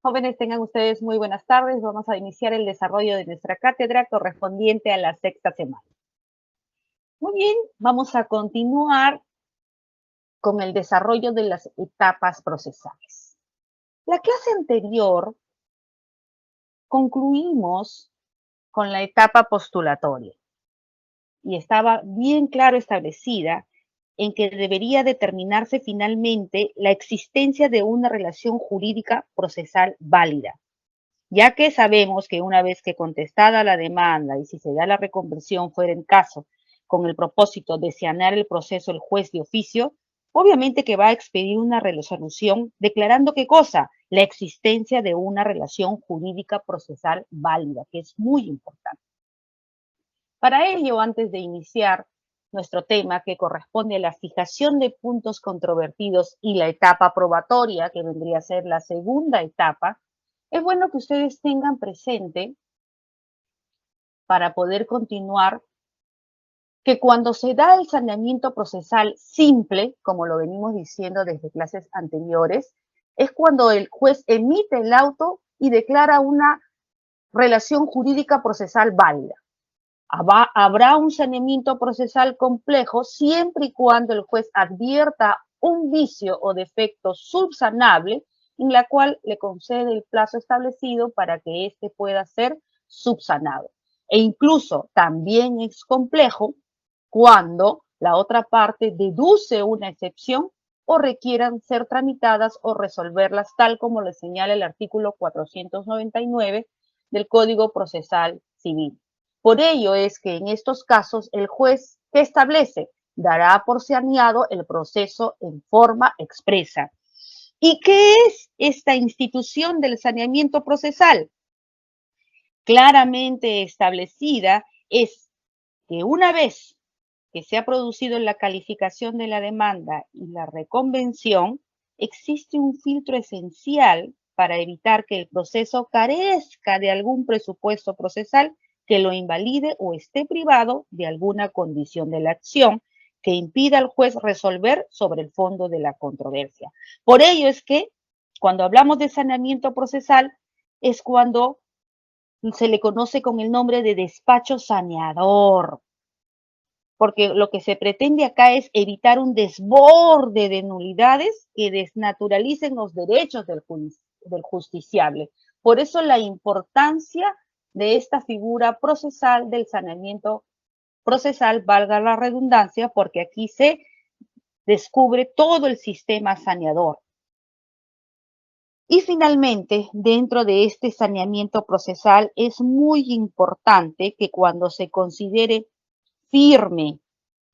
Jóvenes, tengan ustedes muy buenas tardes. Vamos a iniciar el desarrollo de nuestra cátedra correspondiente a la sexta semana. Muy bien, vamos a continuar con el desarrollo de las etapas procesales. La clase anterior concluimos con la etapa postulatoria y estaba bien claro establecida en que debería determinarse finalmente la existencia de una relación jurídica procesal válida, ya que sabemos que una vez que contestada la demanda y si se da la reconversión fuera en caso con el propósito de sanear el proceso el juez de oficio, obviamente que va a expedir una resolución declarando qué cosa, la existencia de una relación jurídica procesal válida, que es muy importante. Para ello, antes de iniciar nuestro tema que corresponde a la fijación de puntos controvertidos y la etapa probatoria, que vendría a ser la segunda etapa, es bueno que ustedes tengan presente, para poder continuar, que cuando se da el saneamiento procesal simple, como lo venimos diciendo desde clases anteriores, es cuando el juez emite el auto y declara una relación jurídica procesal válida. Habrá un saneamiento procesal complejo siempre y cuando el juez advierta un vicio o defecto subsanable en la cual le concede el plazo establecido para que éste pueda ser subsanado. E incluso también es complejo cuando la otra parte deduce una excepción o requieran ser tramitadas o resolverlas tal como le señala el artículo 499 del Código Procesal Civil. Por ello es que en estos casos el juez que establece dará por saneado el proceso en forma expresa. ¿Y qué es esta institución del saneamiento procesal? Claramente establecida es que una vez que se ha producido la calificación de la demanda y la reconvención, existe un filtro esencial para evitar que el proceso carezca de algún presupuesto procesal que lo invalide o esté privado de alguna condición de la acción que impida al juez resolver sobre el fondo de la controversia. Por ello es que cuando hablamos de saneamiento procesal es cuando se le conoce con el nombre de despacho saneador, porque lo que se pretende acá es evitar un desborde de nulidades que desnaturalicen los derechos del justiciable. Por eso la importancia de esta figura procesal del saneamiento procesal, valga la redundancia, porque aquí se descubre todo el sistema saneador. Y finalmente, dentro de este saneamiento procesal es muy importante que cuando se considere firme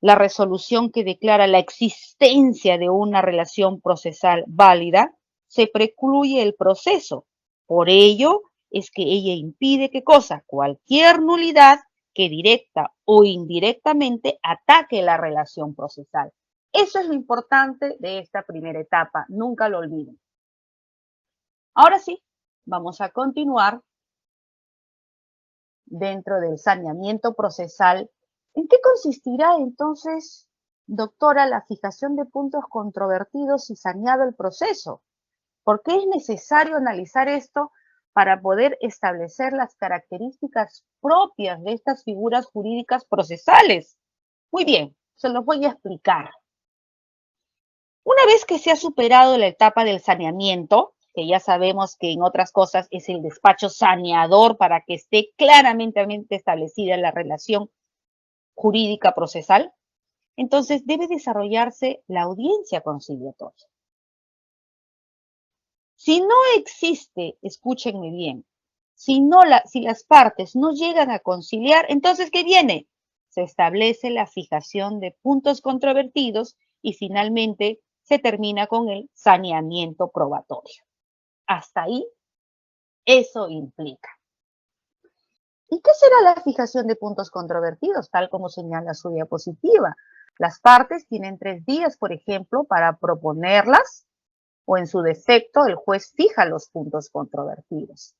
la resolución que declara la existencia de una relación procesal válida, se precluye el proceso. Por ello es que ella impide ¿qué cosa? Cualquier nulidad que directa o indirectamente ataque la relación procesal. Eso es lo importante de esta primera etapa, nunca lo olviden. Ahora sí, vamos a continuar dentro del saneamiento procesal. ¿En qué consistirá entonces, doctora, la fijación de puntos controvertidos y saneado el proceso? ¿Por qué es necesario analizar esto para poder establecer las características propias de estas figuras jurídicas procesales? Muy bien, se los voy a explicar. Una vez que se ha superado la etapa del saneamiento, que ya sabemos que en otras cosas es el despacho saneador para que esté claramente establecida la relación jurídica procesal, entonces debe desarrollarse la audiencia conciliatoria. Si no existe, escúchenme bien, si las partes no llegan a conciliar, entonces ¿qué viene? Se establece la fijación de puntos controvertidos y finalmente se termina con el saneamiento probatorio. Hasta ahí, eso implica. ¿Y qué será la fijación de puntos controvertidos? Tal como señala su diapositiva. Las partes tienen 3 días, por ejemplo, para proponerlas o en su defecto el juez fija los puntos controvertidos.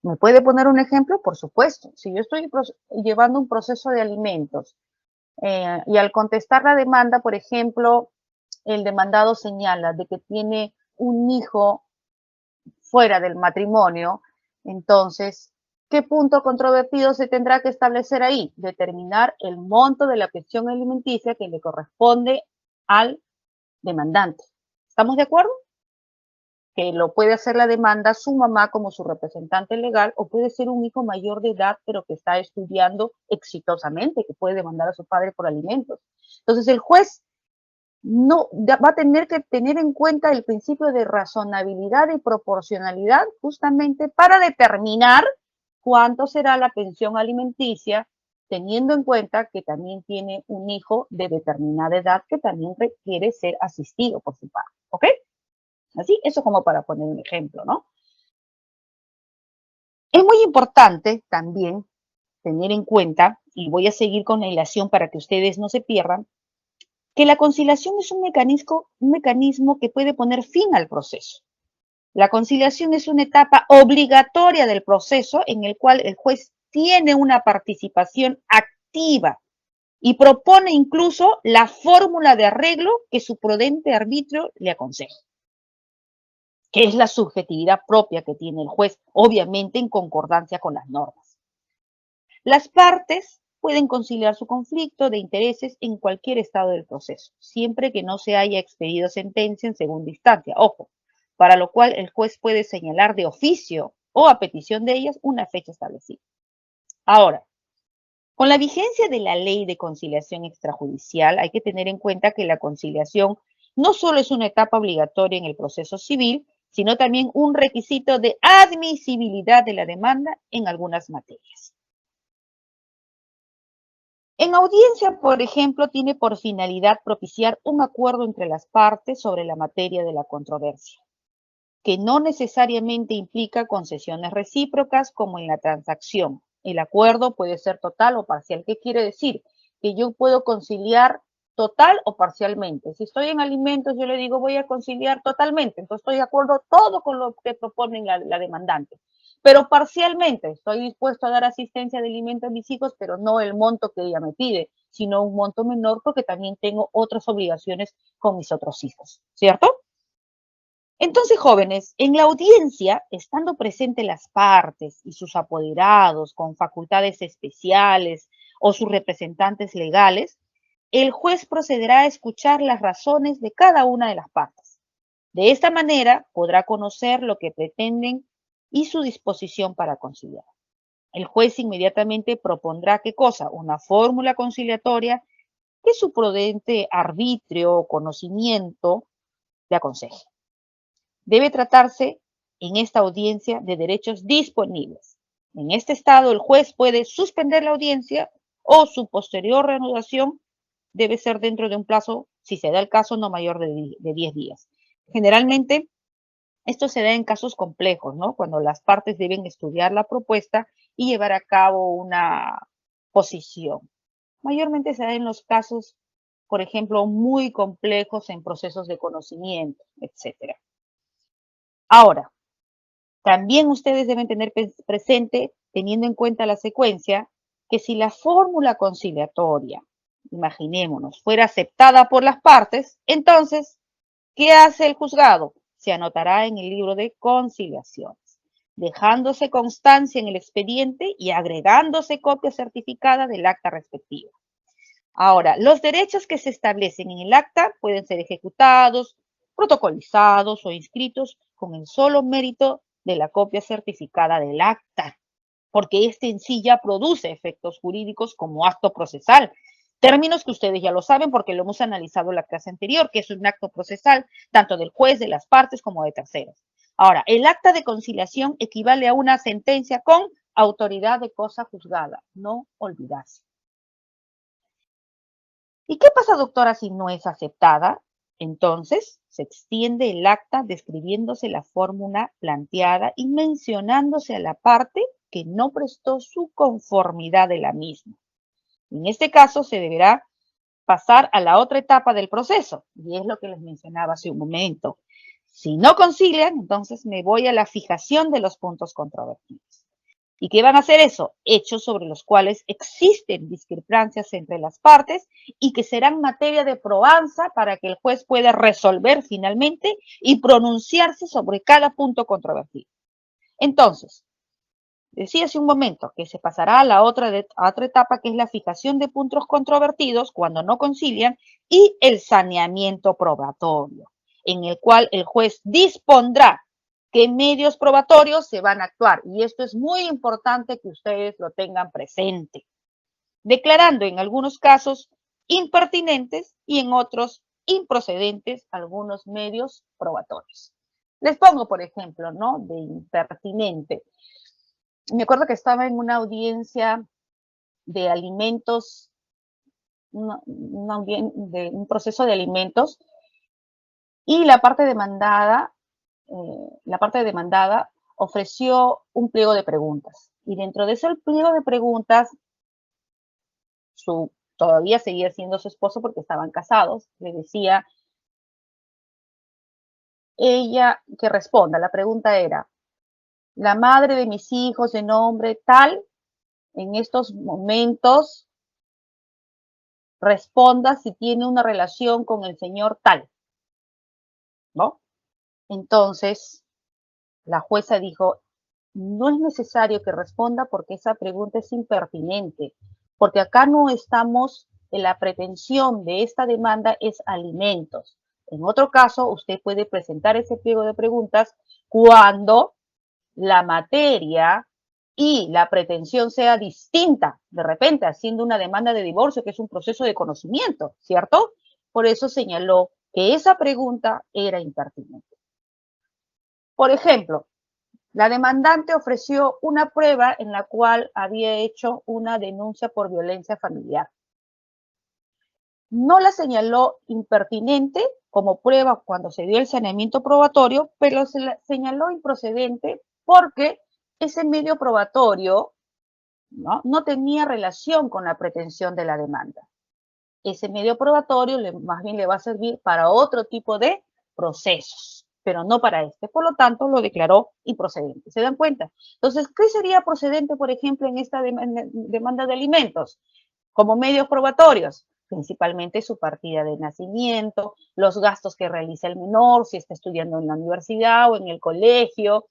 ¿Me puede poner un ejemplo? Por supuesto. Si yo estoy llevando un proceso de alimentos y al contestar la demanda, por ejemplo, el demandado señala de que tiene un hijo fuera del matrimonio, entonces, ¿qué punto controvertido se tendrá que establecer ahí? Determinar el monto de la pensión alimenticia que le corresponde al demandante. ¿Estamos de acuerdo? Que lo puede hacer la demanda su mamá como su representante legal, o puede ser un hijo mayor de edad, pero que está estudiando exitosamente, que puede demandar a su padre por alimentos. Entonces, el juez no va a tener que tener en cuenta el principio de razonabilidad y proporcionalidad justamente para determinar cuánto será la pensión alimenticia, teniendo en cuenta que también tiene un hijo de determinada edad que también requiere ser asistido por su padre. ¿Ok? Así, eso como para poner un ejemplo, ¿no? Es muy importante también tener en cuenta, y voy a seguir con la ilación para que ustedes no se pierdan, que la conciliación es un mecanismo que puede poner fin al proceso. La conciliación es una etapa obligatoria del proceso en el cual el juez tiene una participación activa y propone incluso la fórmula de arreglo que su prudente arbitrio le aconseja, que es la subjetividad propia que tiene el juez, obviamente en concordancia con las normas. Las partes pueden conciliar su conflicto de intereses en cualquier estado del proceso, siempre que no se haya expedido sentencia en segunda instancia, ojo, para lo cual el juez puede señalar de oficio o a petición de ellas una fecha establecida. Ahora, con la vigencia de la ley de conciliación extrajudicial, hay que tener en cuenta que la conciliación no solo es una etapa obligatoria en el proceso civil, sino también un requisito de admisibilidad de la demanda en algunas materias. En audiencia, por ejemplo, tiene por finalidad propiciar un acuerdo entre las partes sobre la materia de la controversia, que no necesariamente implica concesiones recíprocas como en la transacción. El acuerdo puede ser total o parcial. ¿Qué quiere decir? Que yo puedo conciliar total o parcialmente. Si estoy en alimentos, yo le digo voy a conciliar totalmente. Entonces estoy de acuerdo todo con lo que propone la demandante. Pero parcialmente, estoy dispuesto a dar asistencia de alimento a mis hijos, pero no el monto que ella me pide, sino un monto menor porque también tengo otras obligaciones con mis otros hijos, ¿cierto? Entonces, jóvenes, en la audiencia, estando presentes las partes y sus apoderados con facultades especiales o sus representantes legales, el juez procederá a escuchar las razones de cada una de las partes. De esta manera podrá conocer lo que pretenden y su disposición para conciliar. El juez inmediatamente propondrá qué cosa, una fórmula conciliatoria que su prudente arbitrio o conocimiento le aconseje. Debe tratarse en esta audiencia de derechos disponibles. En este estado, el juez puede suspender la audiencia o su posterior reanudación debe ser dentro de un plazo, si se da el caso, no mayor de 10 días. Generalmente, esto se da en casos complejos, ¿no? Cuando las partes deben estudiar la propuesta y llevar a cabo una posición. Mayormente se da en los casos, por ejemplo, muy complejos en procesos de conocimiento, etcétera. Ahora, también ustedes deben tener presente, teniendo en cuenta la secuencia, que si la fórmula conciliatoria, imaginémonos, fuera aceptada por las partes, entonces, ¿qué hace el juzgado? Se anotará en el libro de conciliaciones, dejándose constancia en el expediente y agregándose copia certificada del acta respectiva. Ahora, los derechos que se establecen en el acta pueden ser ejecutados, protocolizados o inscritos con el solo mérito de la copia certificada del acta, porque este en sí ya produce efectos jurídicos como acto procesal. Términos que ustedes ya lo saben porque lo hemos analizado en la clase anterior, que es un acto procesal tanto del juez, de las partes como de terceros. Ahora, el acta de conciliación equivale a una sentencia con autoridad de cosa juzgada, no olvidarse. ¿Y qué pasa, doctora, si no es aceptada? Entonces, se extiende el acta describiéndose la fórmula planteada y mencionándose a la parte que no prestó su conformidad de la misma. En este caso, se deberá pasar a la otra etapa del proceso, y es lo que les mencionaba hace un momento. Si no concilian, entonces me voy a la fijación de los puntos controvertidos. ¿Y qué van a hacer eso? Hechos sobre los cuales existen discrepancias entre las partes y que serán materia de probanza para que el juez pueda resolver finalmente y pronunciarse sobre cada punto controvertido. Entonces, decía hace un momento que se pasará a la otra etapa, que es la fijación de puntos controvertidos cuando no concilian, y el saneamiento probatorio, en el cual el juez dispondrá qué medios probatorios se van a actuar. Y esto es muy importante que ustedes lo tengan presente, declarando en algunos casos impertinentes y en otros improcedentes algunos medios probatorios. Les pongo, por ejemplo, ¿no? De impertinente. Me acuerdo que estaba en una audiencia de alimentos, de un proceso de alimentos, y la parte demandada ofreció un pliego de preguntas. Y dentro de ese pliego de preguntas, todavía seguía siendo su esposo porque estaban casados, le decía ella que responda. La pregunta era: la madre de mis hijos de nombre tal, en estos momentos, responda si tiene una relación con el señor tal, ¿no? Entonces, la jueza dijo: no es necesario que responda porque esa pregunta es impertinente, porque acá no estamos, en la pretensión de esta demanda es alimentos. En otro caso, usted puede presentar ese pliego de preguntas cuando la materia y la pretensión sea distinta, de repente haciendo una demanda de divorcio, que es un proceso de conocimiento, ¿cierto? Por eso señaló que esa pregunta era impertinente. Por ejemplo, la demandante ofreció una prueba en la cual había hecho una denuncia por violencia familiar. No la señaló impertinente como prueba cuando se dio el saneamiento probatorio, pero se la señaló improcedente porque ese medio probatorio no tenía relación con la pretensión de la demanda. Ese medio probatorio más bien le va a servir para otro tipo de procesos, pero no para este. Por lo tanto, lo declaró improcedente. ¿Se dan cuenta? Entonces, ¿qué sería procedente, por ejemplo, en esta demanda de alimentos? Como medios probatorios, principalmente su partida de nacimiento, los gastos que realiza el menor, si está estudiando en la universidad o en el colegio,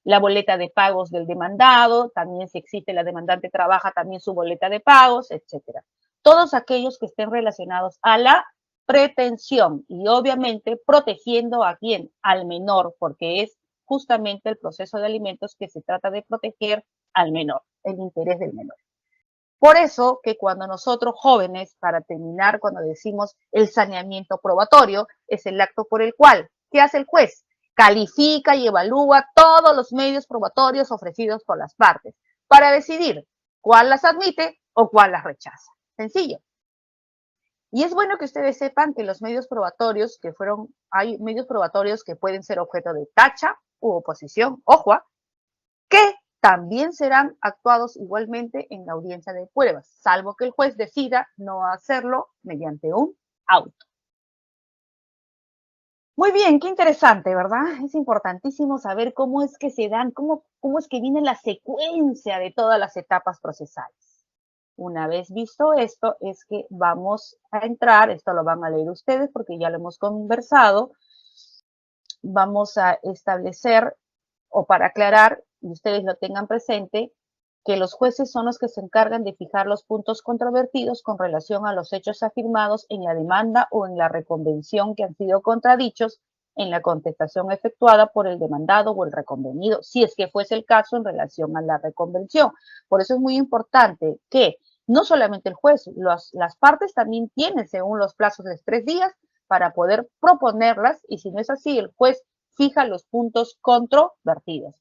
la boleta de pagos del demandado, también si existe la demandante trabaja, también su boleta de pagos, etcétera. Todos aquellos que estén relacionados a la pretensión y obviamente protegiendo a quién, al menor, porque es justamente el proceso de alimentos que se trata de proteger al menor, el interés del menor. Por eso que cuando nosotros jóvenes, para terminar, cuando decimos el saneamiento probatorio, es el acto por el cual, ¿qué hace el juez? Califica y evalúa todos los medios probatorios ofrecidos por las partes para decidir cuál las admite o cuál las rechaza. Sencillo. Y es bueno que ustedes sepan que los medios probatorios hay medios probatorios que pueden ser objeto de tacha u oposición, ojo, que también serán actuados igualmente en la audiencia de pruebas, salvo que el juez decida no hacerlo mediante un auto. Muy bien, qué interesante, ¿verdad? Es importantísimo saber cómo es que se dan, cómo es que viene la secuencia de todas las etapas procesales. Una vez visto esto, es que vamos a entrar, esto lo van a leer ustedes porque ya lo hemos conversado, vamos a establecer, o para aclarar, y ustedes lo tengan presente, que los jueces son los que se encargan de fijar los puntos controvertidos con relación a los hechos afirmados en la demanda o en la reconvención que han sido contradichos en la contestación efectuada por el demandado o el reconvenido, si es que fuese el caso en relación a la reconvención. Por eso es muy importante que no solamente el juez, las partes también tienen, según los plazos de 3 días, para poder proponerlas, y si no es así, el juez fija los puntos controvertidos.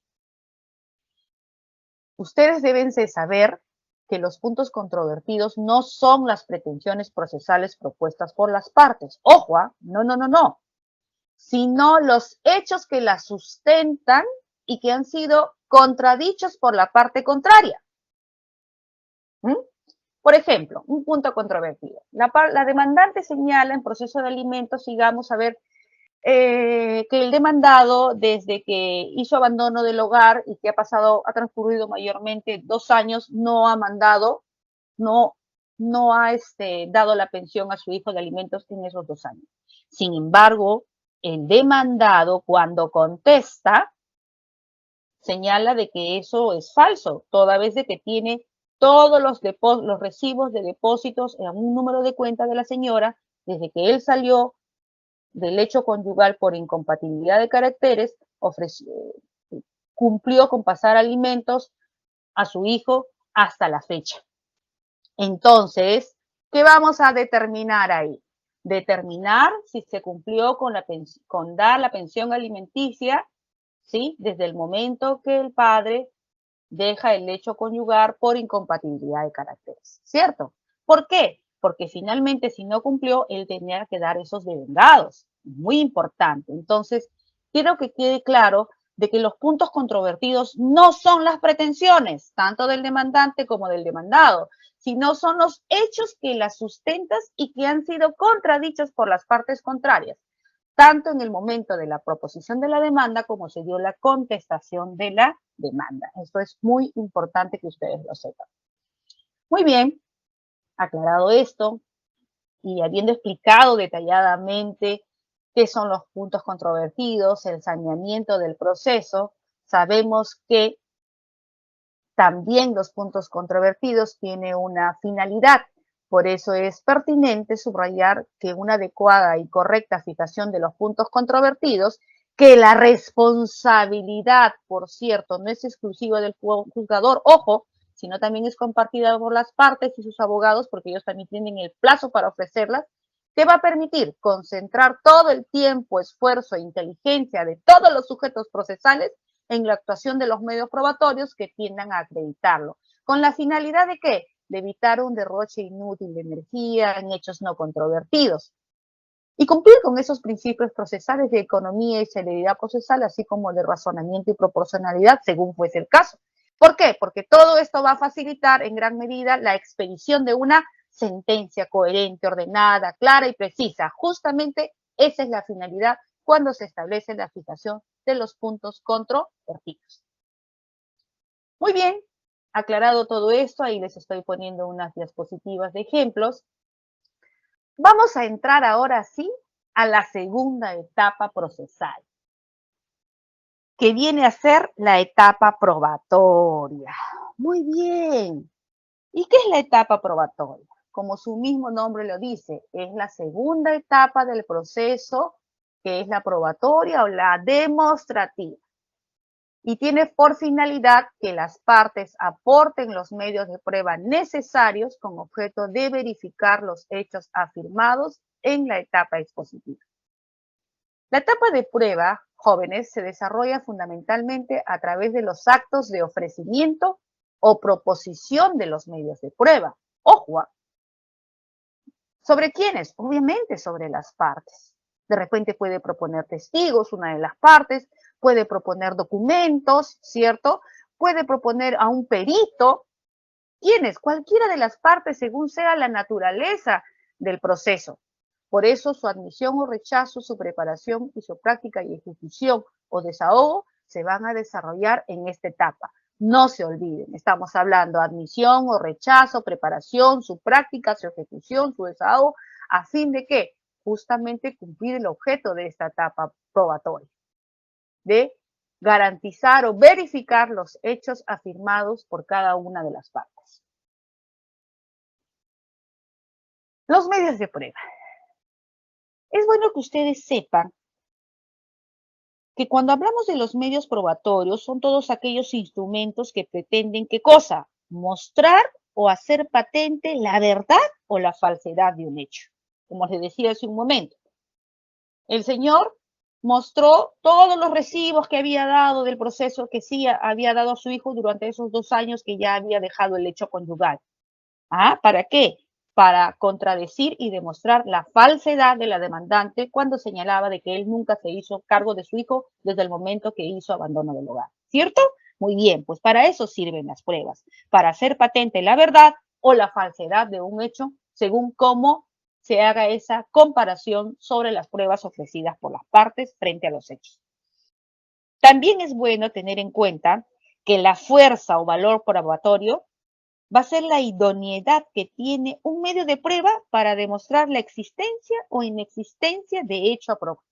Ustedes deben de saber que los puntos controvertidos no son las pretensiones procesales propuestas por las partes. Ojo, no, sino los hechos que las sustentan y que han sido contradichos por la parte contraria. Por ejemplo, un punto controvertido. La demandante señala en proceso de alimentos, sigamos a ver, que el demandado, desde que hizo abandono del hogar y que ha transcurrido mayormente 2 años, no ha mandado, no, no ha dado la pensión a su hijo de alimentos en esos 2 años. Sin embargo, el demandado, cuando contesta, señala de que eso es falso, toda vez de que tiene todos los recibos de depósitos en un número de cuenta de la señora, desde que él salió del hecho conyugal por incompatibilidad de caracteres, cumplió con pasar alimentos a su hijo hasta la fecha. Entonces, ¿qué vamos a determinar ahí? Determinar si se cumplió con dar la pensión alimenticia, ¿sí? Desde el momento que el padre deja el hecho conyugal por incompatibilidad de caracteres, ¿cierto? ¿Por qué? Porque finalmente si no cumplió, él tenía que dar esos devengados. Muy importante. Entonces, quiero que quede claro de que los puntos controvertidos no son las pretensiones, tanto del demandante como del demandado, sino son los hechos que las sustentas y que han sido contradichos por las partes contrarias, tanto en el momento de la proposición de la demanda como se dio la contestación de la demanda. Esto es muy importante que ustedes lo sepan. Muy bien, aclarado esto y habiendo explicado detalladamente qué son los puntos controvertidos, el saneamiento del proceso, sabemos que también los puntos controvertidos tienen una finalidad. Por eso es pertinente subrayar que una adecuada y correcta fijación de los puntos controvertidos, que la responsabilidad, por cierto, no es exclusiva del juzgador, ojo, sino también es compartida por las partes y sus abogados, porque ellos también tienen el plazo para ofrecerlas, que va a permitir concentrar todo el tiempo, esfuerzo e inteligencia de todos los sujetos procesales en la actuación de los medios probatorios que tiendan a acreditarlo. ¿Con la finalidad de qué? De evitar un derroche inútil de energía en hechos no controvertidos. Y cumplir con esos principios procesales de economía y celeridad procesal, así como de razonamiento y proporcionalidad, según fuese el caso. ¿Por qué? Porque todo esto va a facilitar en gran medida la expedición de una sentencia coherente, ordenada, clara y precisa. Justamente esa es la finalidad cuando se establece la fijación de los puntos controvertidos. Muy bien, aclarado todo esto, ahí les estoy poniendo unas diapositivas de ejemplos. Vamos a entrar ahora sí a la segunda etapa procesal, que viene a ser la etapa probatoria. Muy bien. ¿Y qué es la etapa probatoria? Como su mismo nombre lo dice, es la segunda etapa del proceso, que es la probatoria o la demostrativa. Y tiene por finalidad que las partes aporten los medios de prueba necesarios con objeto de verificar los hechos afirmados en la etapa expositiva. La etapa de prueba, jóvenes, se desarrolla fundamentalmente a través de los actos de ofrecimiento o proposición de los medios de prueba. Ojo, ¿sobre quiénes? Obviamente sobre las partes. De repente puede proponer testigos, una de las partes, puede proponer documentos, ¿cierto? Puede proponer a un perito. ¿Quiénes? Cualquiera de las partes según sea la naturaleza del proceso. Por eso su admisión o rechazo, su preparación y su práctica y ejecución o desahogo se van a desarrollar en esta etapa. No se olviden, estamos hablando de admisión o rechazo, preparación, su práctica, su ejecución, su desahogo, a fin de que justamente cumplir el objeto de esta etapa probatoria, de garantizar o verificar los hechos afirmados por cada una de las partes. Los medios de prueba. Es bueno que ustedes sepan que cuando hablamos de los medios probatorios son todos aquellos instrumentos que pretenden, ¿qué cosa? Mostrar o hacer patente la verdad o la falsedad de un hecho. Como les decía hace un momento, el señor mostró todos los recibos que había dado del proceso que sí había dado a su hijo durante esos 2 años que ya había dejado el hecho conyugal. ¿Para qué? Para contradecir y demostrar la falsedad de la demandante cuando señalaba de que él nunca se hizo cargo de su hijo desde el momento que hizo abandono del hogar. ¿Cierto? Muy bien, pues para eso sirven las pruebas, para hacer patente la verdad o la falsedad de un hecho según cómo se haga esa comparación sobre las pruebas ofrecidas por las partes frente a los hechos. También es bueno tener en cuenta que la fuerza o valor probatorio va a ser la idoneidad que tiene un medio de prueba para demostrar la existencia o inexistencia de hecho aprobado.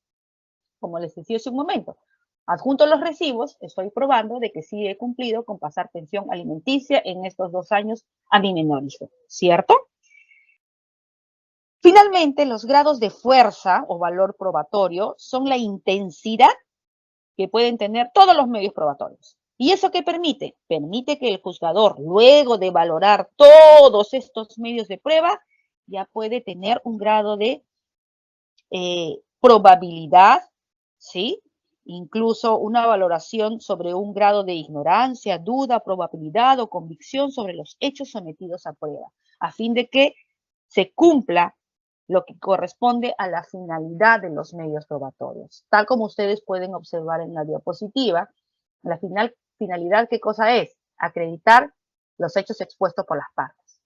Como les decía hace un momento, adjunto los recibos, estoy probando de que sí he cumplido con pasar pensión alimenticia en estos 2 años a mi menor hijo, ¿cierto? Finalmente, los grados de fuerza o valor probatorio son la intensidad que pueden tener todos los medios probatorios. ¿Y eso qué permite? Permite que el juzgador, luego de valorar todos estos medios de prueba, ya puede tener un grado de probabilidad, ¿sí? Incluso una valoración sobre un grado de ignorancia, duda, probabilidad o convicción sobre los hechos sometidos a prueba, a fin de que se cumpla lo que corresponde a la finalidad de los medios probatorios. Tal como ustedes pueden observar en la diapositiva, la finalidad, ¿qué cosa es? Acreditar los hechos expuestos por las partes.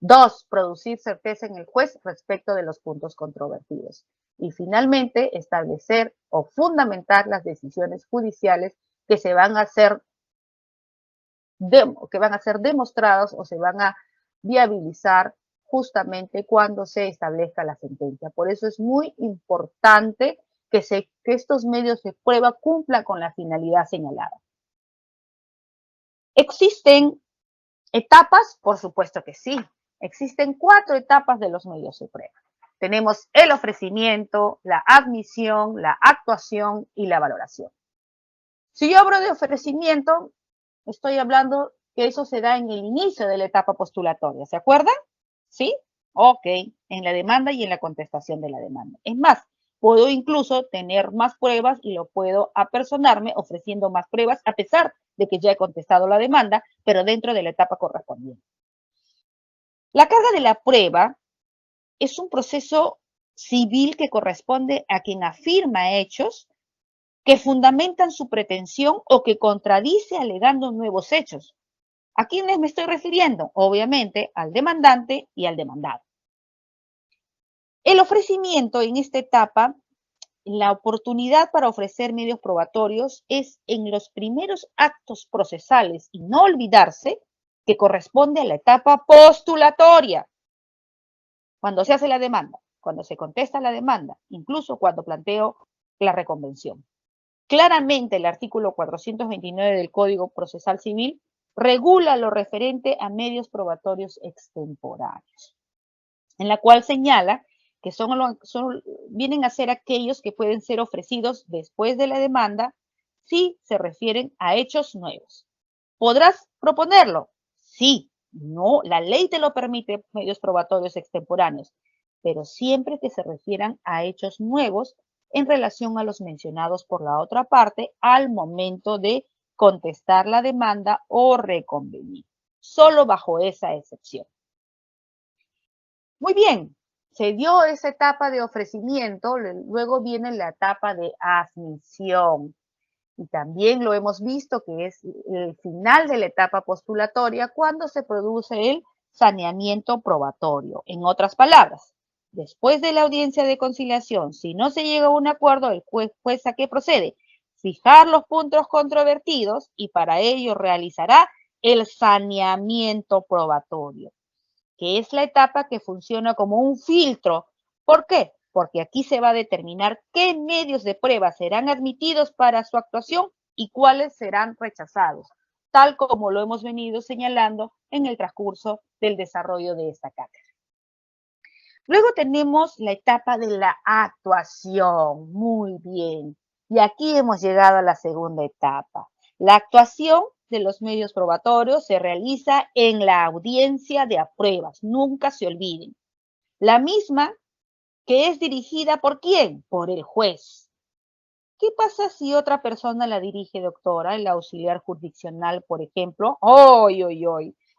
2, producir certeza en el juez respecto de los puntos controvertidos. Y finalmente, establecer o fundamentar las decisiones judiciales que se van a hacer demostrados o se van a viabilizar justamente cuando se establezca la sentencia. Por eso es muy importante que estos medios de prueba cumplan con la finalidad señalada. ¿Existen etapas? Por supuesto que sí. Existen 4 etapas de los medios de prueba. Tenemos el ofrecimiento, la admisión, la actuación y la valoración. Si yo hablo de ofrecimiento, estoy hablando que eso se da en el inicio de la etapa postulatoria, ¿se acuerdan? ¿Sí? Ok, en la demanda y en la contestación de la demanda. Es más, puedo incluso tener más pruebas y lo puedo apersonarme ofreciendo más pruebas a pesar de que ya he contestado la demanda, pero dentro de la etapa correspondiente. La carga de la prueba es un proceso civil que corresponde a quien afirma hechos que fundamentan su pretensión o que contradice alegando nuevos hechos. ¿A quiénes me estoy refiriendo? Obviamente al demandante y al demandado. El ofrecimiento en esta etapa, la oportunidad para ofrecer medios probatorios es en los primeros actos procesales y no olvidarse que corresponde a la etapa postulatoria. Cuando se hace la demanda, cuando se contesta la demanda, incluso cuando planteo la reconvención. Claramente el artículo 429 del Código Procesal Civil regula lo referente a medios probatorios extemporáneos, en la cual señala que vienen a ser aquellos que pueden ser ofrecidos después de la demanda si se refieren a hechos nuevos. ¿Podrás proponerlo? Sí, no, la ley te lo permite, medios probatorios extemporáneos, pero siempre que se refieran a hechos nuevos en relación a los mencionados por la otra parte al momento de contestar la demanda o reconvenir, solo bajo esa excepción. Muy bien, se dio esa etapa de ofrecimiento, luego viene la etapa de admisión. Y también lo hemos visto que es el final de la etapa postulatoria cuando se produce el saneamiento probatorio. En otras palabras, después de la audiencia de conciliación, si no se llega a un acuerdo, el juez ¿a qué procede? Fijar los puntos controvertidos y para ello realizará el saneamiento probatorio, que es la etapa que funciona como un filtro. ¿Por qué? Porque aquí se va a determinar qué medios de prueba serán admitidos para su actuación y cuáles serán rechazados, tal como lo hemos venido señalando en el transcurso del desarrollo de esta cátedra. Luego tenemos la etapa de la actuación. Muy bien. Y aquí hemos llegado a la segunda etapa. La actuación de los medios probatorios se realiza en la audiencia de pruebas. Nunca se olviden. La misma que es dirigida ¿por quién? Por el juez. ¿Qué pasa si otra persona la dirige, doctora? El auxiliar jurisdiccional, por ejemplo. ¡Oy!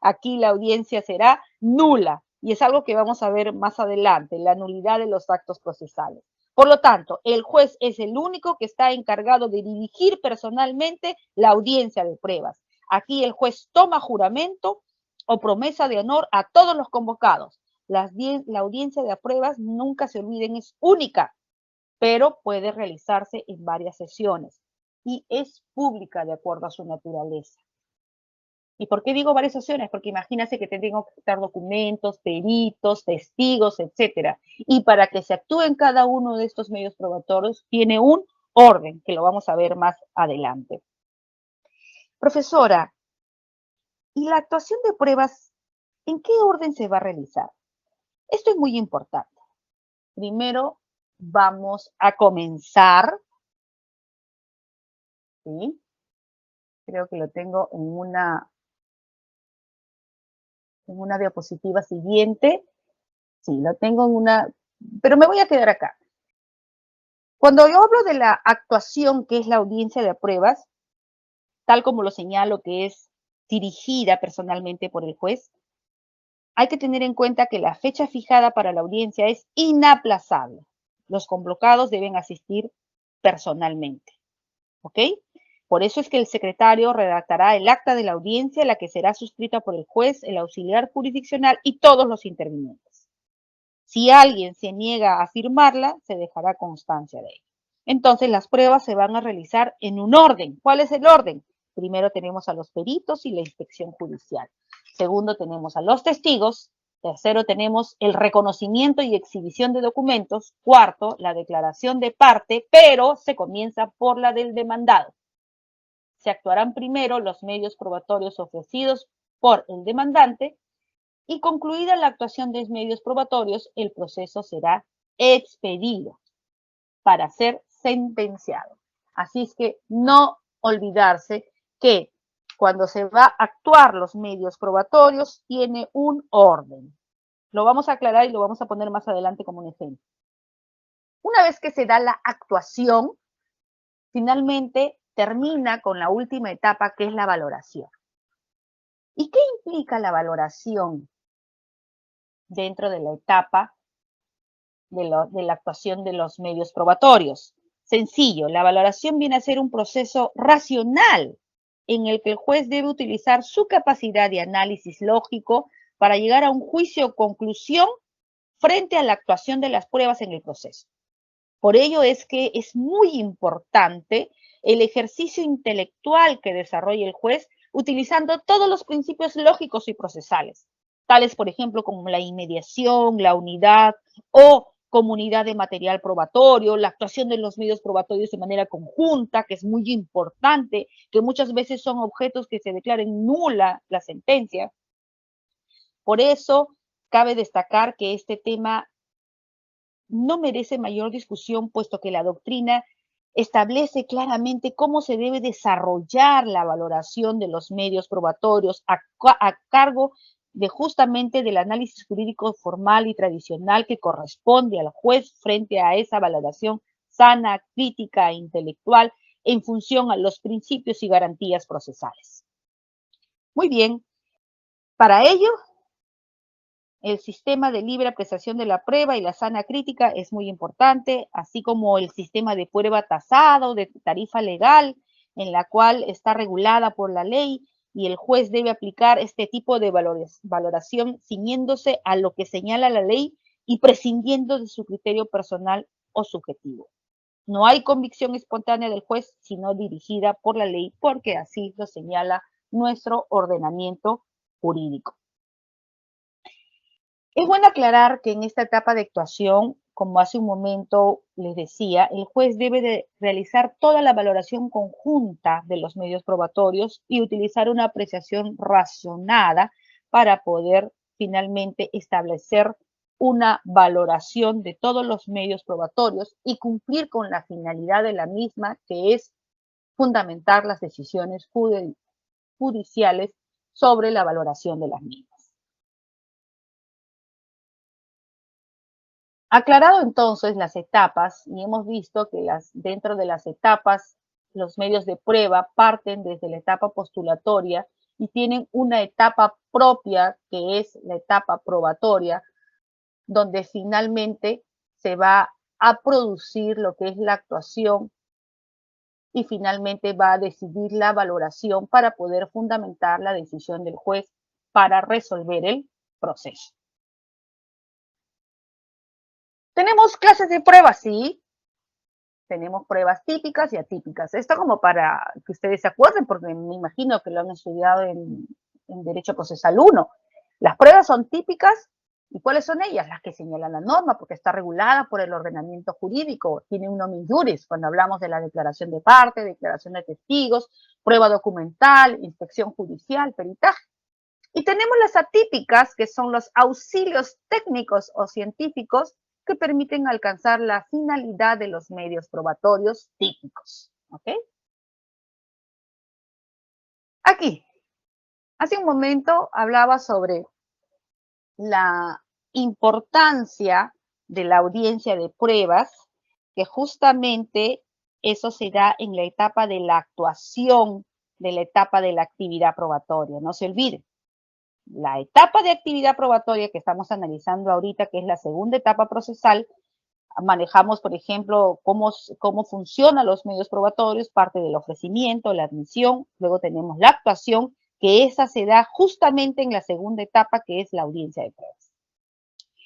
Aquí la audiencia será nula. Y es algo que vamos a ver más adelante, la nulidad de los actos procesales. Por lo tanto, el juez es el único que está encargado de dirigir personalmente la audiencia de pruebas. Aquí el juez toma juramento o promesa de honor a todos los convocados. la audiencia de pruebas, nunca se olviden, es única, pero puede realizarse en varias sesiones y es pública de acuerdo a su naturaleza. ¿Y por qué digo varias sesiones? Porque imagínense que te tengo que dar documentos, peritos, testigos, etcétera. Y para que se actúe en cada uno de estos medios probatorios, tiene un orden, que lo vamos a ver más adelante. Profesora, ¿y la actuación de pruebas en qué orden se va a realizar? Esto es muy importante. Primero vamos a comenzar, ¿sí? Creo que lo tengo en una diapositiva siguiente. Sí, lo tengo en una, pero me voy a quedar acá. Cuando yo hablo de la actuación, que es la audiencia de pruebas, tal como lo señalo, que es dirigida personalmente por el juez, hay que tener en cuenta que la fecha fijada para la audiencia es inaplazable. Los convocados deben asistir personalmente, ¿ok? Por eso es que el secretario redactará el acta de la audiencia, la que será suscrita por el juez, el auxiliar jurisdiccional y todos los intervinientes. Si alguien se niega a firmarla, se dejará constancia de ello. Entonces, las pruebas se van a realizar en un orden. ¿Cuál es el orden? Primero tenemos a los peritos y la inspección judicial. Segundo, tenemos a los testigos. Tercero, tenemos el reconocimiento y exhibición de documentos. Cuarto, la declaración de parte, pero se comienza por la del demandado. Se actuarán primero los medios probatorios ofrecidos por el demandante y concluida la actuación de los medios probatorios, el proceso será expedido para ser sentenciado. Así es que no olvidarse que cuando se va a actuar los medios probatorios tiene un orden. Lo vamos a aclarar y lo vamos a poner más adelante como un ejemplo. Una vez que se da la actuación, finalmente termina con la última etapa, que es la valoración. ¿Y qué implica la valoración dentro de la etapa de la actuación de los medios probatorios? Sencillo, la valoración viene a ser un proceso racional en el que el juez debe utilizar su capacidad de análisis lógico para llegar a un juicio o conclusión frente a la actuación de las pruebas en el proceso. Por ello es que es muy importante el ejercicio intelectual que desarrolla el juez utilizando todos los principios lógicos y procesales, tales por ejemplo como la inmediación, la unidad o comunidad de material probatorio, la actuación de los medios probatorios de manera conjunta, que es muy importante, que muchas veces son objetos que se declaren nula la sentencia. Por eso cabe destacar que este tema no merece mayor discusión, puesto que la doctrina establece claramente cómo se debe desarrollar la valoración de los medios probatorios a cargo de justamente del análisis jurídico formal y tradicional que corresponde al juez frente a esa valoración sana, crítica e intelectual en función a los principios y garantías procesales. Muy bien, para ello el sistema de libre apreciación de la prueba y la sana crítica es muy importante, así como el sistema de prueba tasado, de tarifa legal, en la cual está regulada por la ley y el juez debe aplicar este tipo de valoración ciñéndose a lo que señala la ley y prescindiendo de su criterio personal o subjetivo. No hay convicción espontánea del juez, sino dirigida por la ley, porque así lo señala nuestro ordenamiento jurídico. Es bueno aclarar que en esta etapa de actuación, como hace un momento les decía, el juez debe de realizar toda la valoración conjunta de los medios probatorios y utilizar una apreciación razonada para poder finalmente establecer una valoración de todos los medios probatorios y cumplir con la finalidad de la misma, que es fundamentar las decisiones judiciales sobre la valoración de las mismas. Aclarado entonces las etapas, y hemos visto que dentro de las etapas, los medios de prueba parten desde la etapa postulatoria y tienen una etapa propia, que es la etapa probatoria, donde finalmente se va a producir lo que es la actuación y finalmente va a decidir la valoración para poder fundamentar la decisión del juez para resolver el proceso. Tenemos clases de pruebas, sí. Tenemos pruebas típicas y atípicas. Esto como para que ustedes se acuerden, porque me imagino que lo han estudiado en Derecho Procesal 1. Las pruebas son típicas. ¿Y cuáles son ellas? Las que señala la norma, porque está regulada por el ordenamiento jurídico. Tiene un nomen juris cuando hablamos de la declaración de parte, declaración de testigos, prueba documental, inspección judicial, peritaje. Y tenemos las atípicas, que son los auxilios técnicos o científicos que permiten alcanzar la finalidad de los medios probatorios típicos. ¿Ok? Aquí, hace un momento hablaba sobre la importancia de la audiencia de pruebas, que justamente eso se da en la etapa de la actuación, de la etapa de la actividad probatoria. No se olviden. La etapa de actividad probatoria que estamos analizando ahorita, que es la segunda etapa procesal, manejamos, por ejemplo, cómo funcionan los medios probatorios, parte del ofrecimiento, la admisión, luego tenemos la actuación, que esa se da justamente en la segunda etapa, que es la audiencia de pruebas.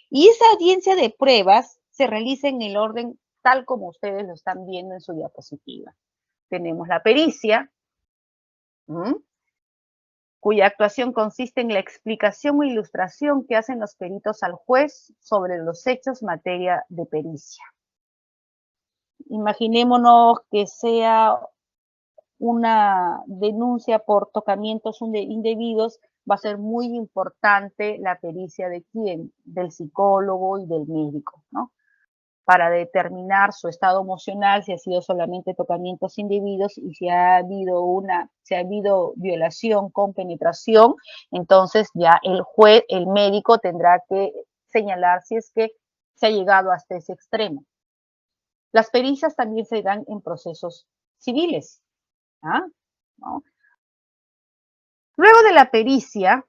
Y esa audiencia de pruebas se realiza en el orden tal como ustedes lo están viendo en su diapositiva. Tenemos la pericia, cuya actuación consiste en la explicación o ilustración que hacen los peritos al juez sobre los hechos materia de pericia. Imaginémonos que sea una denuncia por tocamientos indebidos, va a ser muy importante la pericia de quién, del psicólogo y del médico, ¿no? Para determinar su estado emocional, si ha sido solamente tocamientos indebidos y si ha habido violación con penetración, entonces ya el juez, el médico tendrá que señalar si es que se ha llegado hasta ese extremo. Las pericias también se dan en procesos civiles. ¿Ah? ¿No? Luego de la pericia,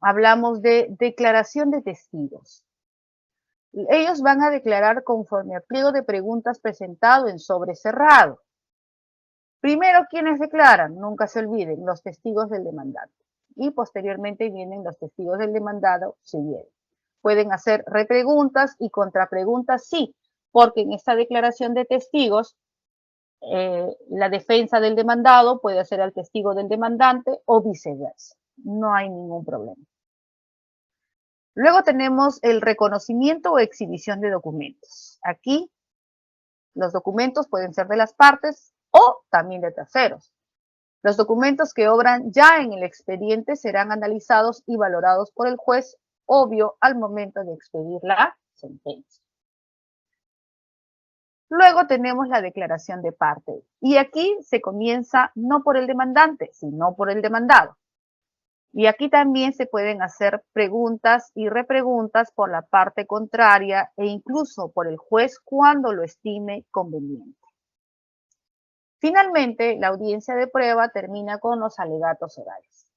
hablamos de declaración de testigos. Ellos van a declarar conforme al pliego de preguntas presentado en sobre cerrado. Primero, ¿quiénes declaran? Nunca se olviden, los testigos del demandante. Y posteriormente vienen los testigos del demandado, si vienen. Pueden hacer repreguntas y contrapreguntas, sí, porque en esta declaración de testigos, la defensa del demandado puede hacer al testigo del demandante o viceversa. No hay ningún problema. Luego tenemos el reconocimiento o exhibición de documentos. Aquí los documentos pueden ser de las partes o también de terceros. Los documentos que obran ya en el expediente serán analizados y valorados por el juez, obvio, al momento de expedir la sentencia. Luego tenemos la declaración de parte. Y aquí se comienza no por el demandante, sino por el demandado. Y aquí también se pueden hacer preguntas y repreguntas por la parte contraria e incluso por el juez cuando lo estime conveniente. Finalmente, la audiencia de prueba termina con los alegatos orales.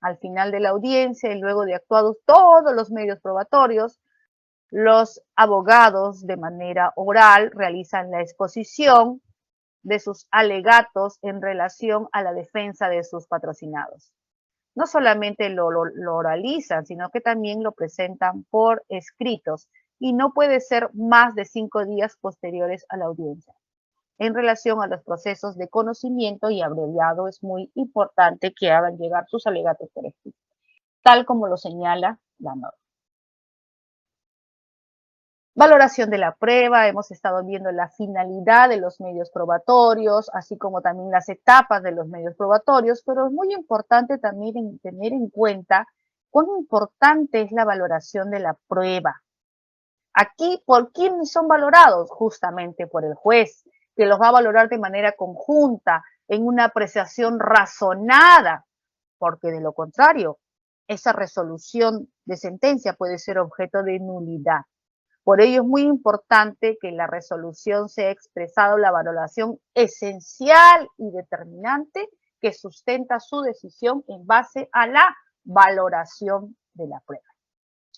Al final de la audiencia y luego de actuados todos los medios probatorios, los abogados de manera oral realizan la exposición de sus alegatos en relación a la defensa de sus patrocinados. No solamente lo oralizan, sino que también lo presentan por escritos y no puede ser más de 5 días posteriores a la audiencia. En relación a los procesos de conocimiento y abreviado, es muy importante que hagan llegar sus alegatos por escrito, tal como lo señala la norma. Valoración de la prueba, hemos estado viendo la finalidad de los medios probatorios, así como también las etapas de los medios probatorios, pero es muy importante también tener en cuenta cuán importante es la valoración de la prueba. Aquí, ¿por quiénes son valorados? Justamente por el juez, que los va a valorar de manera conjunta, en una apreciación razonada, porque de lo contrario, esa resolución de sentencia puede ser objeto de nulidad. Por ello es muy importante que en la resolución sea expresado la valoración esencial y determinante que sustenta su decisión en base a la valoración de la prueba.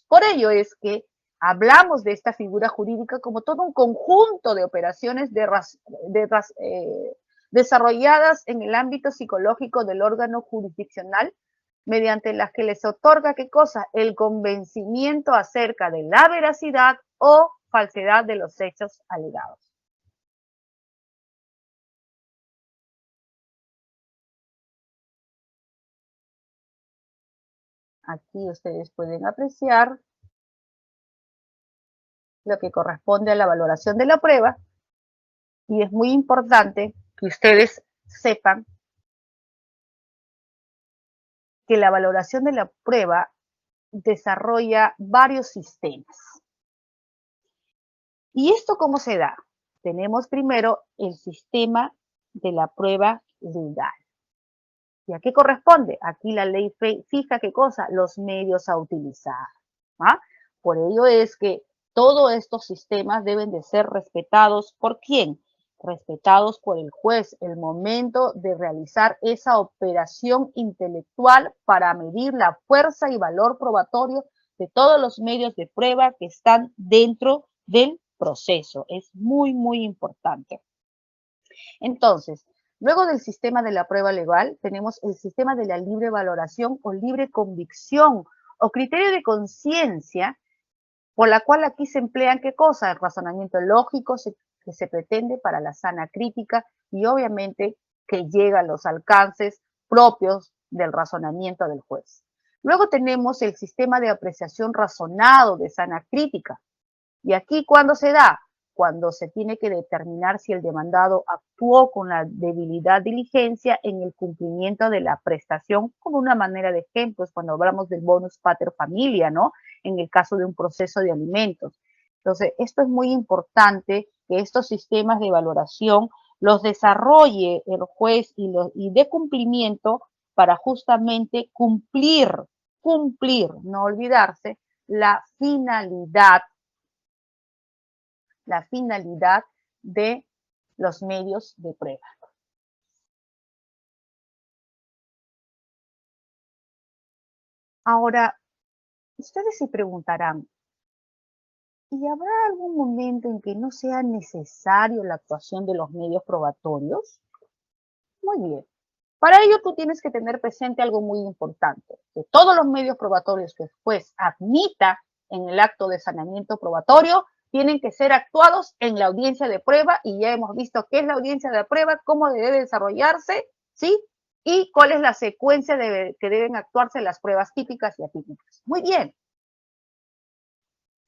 Por ello es que hablamos de esta figura jurídica como todo un conjunto de operaciones desarrolladas en el ámbito psicológico del órgano jurisdiccional, mediante las que les otorga, ¿qué cosa? El convencimiento acerca de la veracidad o falsedad de los hechos alegados. Aquí ustedes pueden apreciar lo que corresponde a la valoración de la prueba y es muy importante que ustedes sepan que la valoración de la prueba desarrolla varios sistemas. ¿Y esto cómo se da? Tenemos primero el sistema de la prueba legal. ¿Y a qué corresponde? Aquí la ley fija qué cosa, los medios a utilizar. ¿Ah? Por ello es que todos estos sistemas deben de ser respetados. ¿Por quién? Respetados por el juez, el momento de realizar esa operación intelectual para medir la fuerza y valor probatorio de todos los medios de prueba que están dentro del proceso. Es muy, muy importante. Entonces, luego del sistema de la prueba legal, tenemos el sistema de la libre valoración o libre convicción o criterio de conciencia, por la cual aquí se emplean qué cosa, el razonamiento lógico que se pretende para la sana crítica y obviamente que llega a los alcances propios del razonamiento del juez. Luego tenemos el sistema de apreciación razonado de sana crítica. ¿Y aquí cuándo se da? Cuando se tiene que determinar si el demandado actuó con la debilidad diligencia en el cumplimiento de la prestación, como una manera de ejemplo, es cuando hablamos del bonus pater familia, ¿no? En el caso de un proceso de alimentos. Entonces, esto es muy importante, que estos sistemas de valoración los desarrolle el juez y de cumplimiento para justamente cumplir, no olvidarse, la finalidad de los medios de prueba. Ahora, ustedes se preguntarán, ¿y habrá algún momento en que no sea necesario la actuación de los medios probatorios? Muy bien. Para ello tú tienes que tener presente algo muy importante, que todos los medios probatorios que el juez admita en el acto de sanamiento probatorio tienen que ser actuados en la audiencia de prueba y ya hemos visto qué es la audiencia de prueba, cómo debe desarrollarse, ¿sí? Y cuál es la secuencia que deben actuarse las pruebas típicas y atípicas. Muy bien.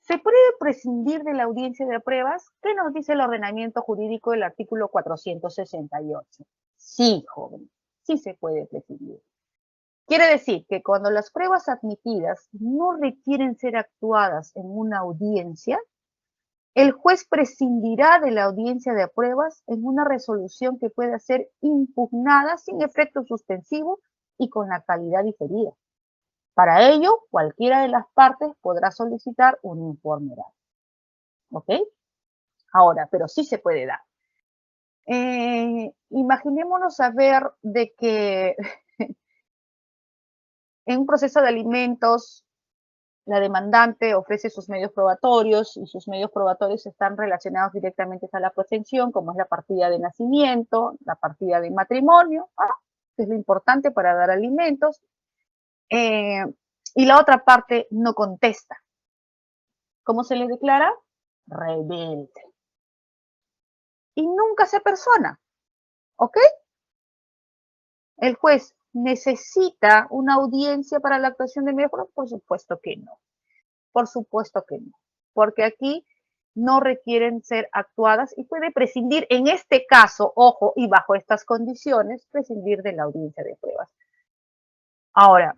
¿Se puede prescindir de la audiencia de pruebas? ¿Qué nos dice el ordenamiento jurídico del artículo 468? Sí, joven, sí se puede prescindir. Quiere decir que cuando las pruebas admitidas no requieren ser actuadas en una audiencia, el juez prescindirá de la audiencia de pruebas en una resolución que pueda ser impugnada sin efecto suspensivo y con la calidad diferida. Para ello, cualquiera de las partes podrá solicitar un informe oral. ¿Ok? Ahora, pero sí se puede dar. Imaginémonos a ver de que en un proceso de alimentos la demandante ofrece sus medios probatorios y sus medios probatorios están relacionados directamente a la pretensión, como es la partida de nacimiento, la partida de matrimonio, que es lo importante para dar alimentos, y la otra parte no contesta. ¿Cómo se le declara? Rebelde. Y nunca se persona, ¿ok? El juez necesita una audiencia para la actuación de medios probatorios, por supuesto que no. Por supuesto que no, porque aquí no requieren ser actuadas y puede prescindir, en este caso, ojo, y bajo estas condiciones, prescindir de la audiencia de pruebas. Ahora,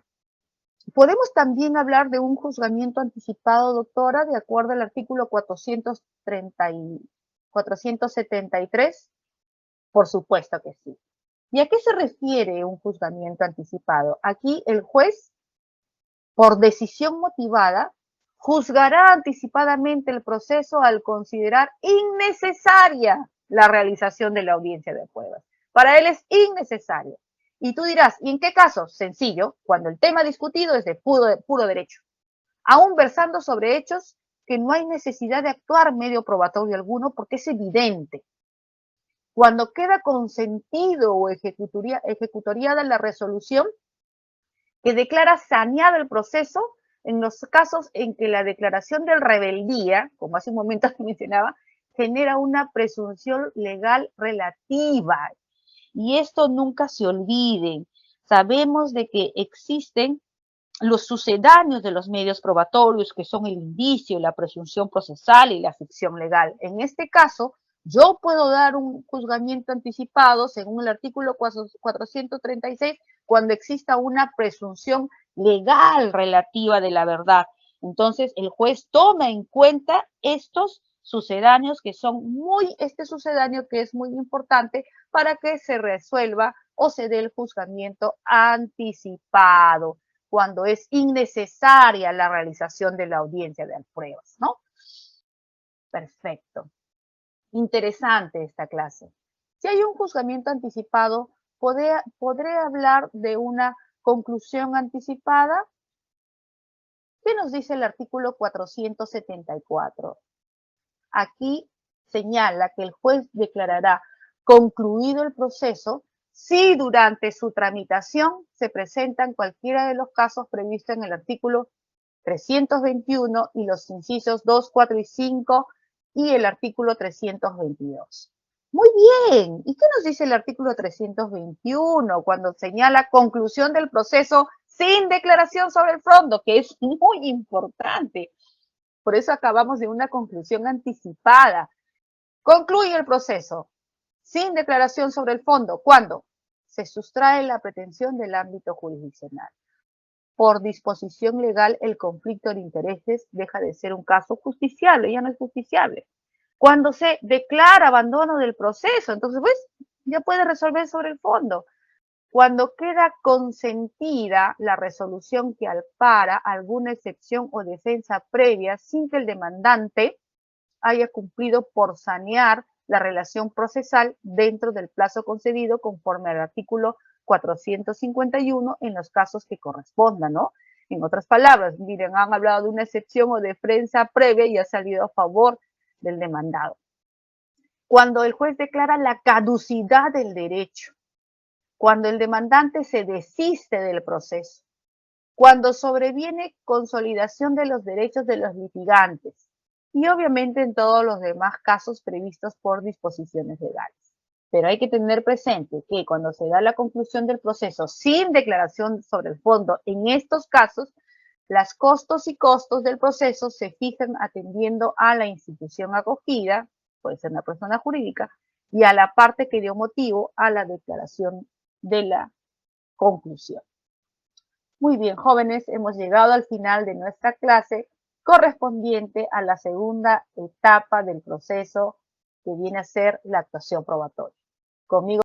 podemos también hablar de un juzgamiento anticipado, doctora, de acuerdo al artículo 473. Por supuesto que sí. ¿Y a qué se refiere un juzgamiento anticipado? Aquí el juez, por decisión motivada, juzgará anticipadamente el proceso al considerar innecesaria la realización de la audiencia de pruebas. Para él es innecesaria. Y tú dirás, ¿y en qué caso? Sencillo, cuando el tema discutido es de puro derecho, aún versando sobre hechos que no hay necesidad de actuar medio probatorio alguno porque es evidente. Cuando queda consentido o ejecutoriada la resolución que declara saneado el proceso, en los casos en que la declaración de rebeldía, como hace un momento mencionaba, genera una presunción legal relativa. Y esto nunca se olviden. Sabemos de que existen los sucedáneos de los medios probatorios, que son el indicio, la presunción procesal y la ficción legal. En este caso, yo puedo dar un juzgamiento anticipado según el artículo 436 cuando exista una presunción legal relativa de la verdad. Entonces, el juez toma en cuenta estos sucedáneos este sucedáneo que es muy importante para que se resuelva o se dé el juzgamiento anticipado cuando es innecesaria la realización de la audiencia de pruebas, ¿no? Perfecto. Interesante esta clase. Si hay un juzgamiento anticipado, ¿podré hablar de una conclusión anticipada? ¿Qué nos dice el artículo 474? Aquí señala que el juez declarará concluido el proceso si durante su tramitación se presentan cualquiera de los casos previstos en el artículo 321 y los incisos 2, 4 y 5 y el artículo 322. Muy bien, ¿y qué nos dice el artículo 321 cuando señala conclusión del proceso sin declaración sobre el fondo, que es muy importante? Por eso acabamos de una conclusión anticipada. Concluye el proceso sin declaración sobre el fondo. ¿Cuándo? Se sustrae la pretensión del ámbito jurisdiccional. Por disposición legal, el conflicto de intereses deja de ser un caso justiciable, ya no es justiciable. Cuando se declara abandono del proceso, entonces, pues, ya puede resolver sobre el fondo. Cuando queda consentida la resolución que ampara alguna excepción o defensa previa sin que el demandante haya cumplido por sanear la relación procesal dentro del plazo concedido conforme al artículo 451 en los casos que correspondan, ¿no? En otras palabras, miren, han hablado de una excepción o defensa previa y ha salido a favor del demandado. Cuando el juez declara la caducidad del derecho, cuando el demandante se desiste del proceso, cuando sobreviene consolidación de los derechos de los litigantes y obviamente en todos los demás casos previstos por disposiciones legales. Pero hay que tener presente que cuando se da la conclusión del proceso sin declaración sobre el fondo, en estos casos, las costos y costos del proceso se fijan atendiendo a la institución acogida, puede ser una persona jurídica, y a la parte que dio motivo a la declaración de la conclusión. Muy bien, jóvenes, hemos llegado al final de nuestra clase correspondiente a la segunda etapa del proceso que viene a ser la actuación probatoria. Conmigo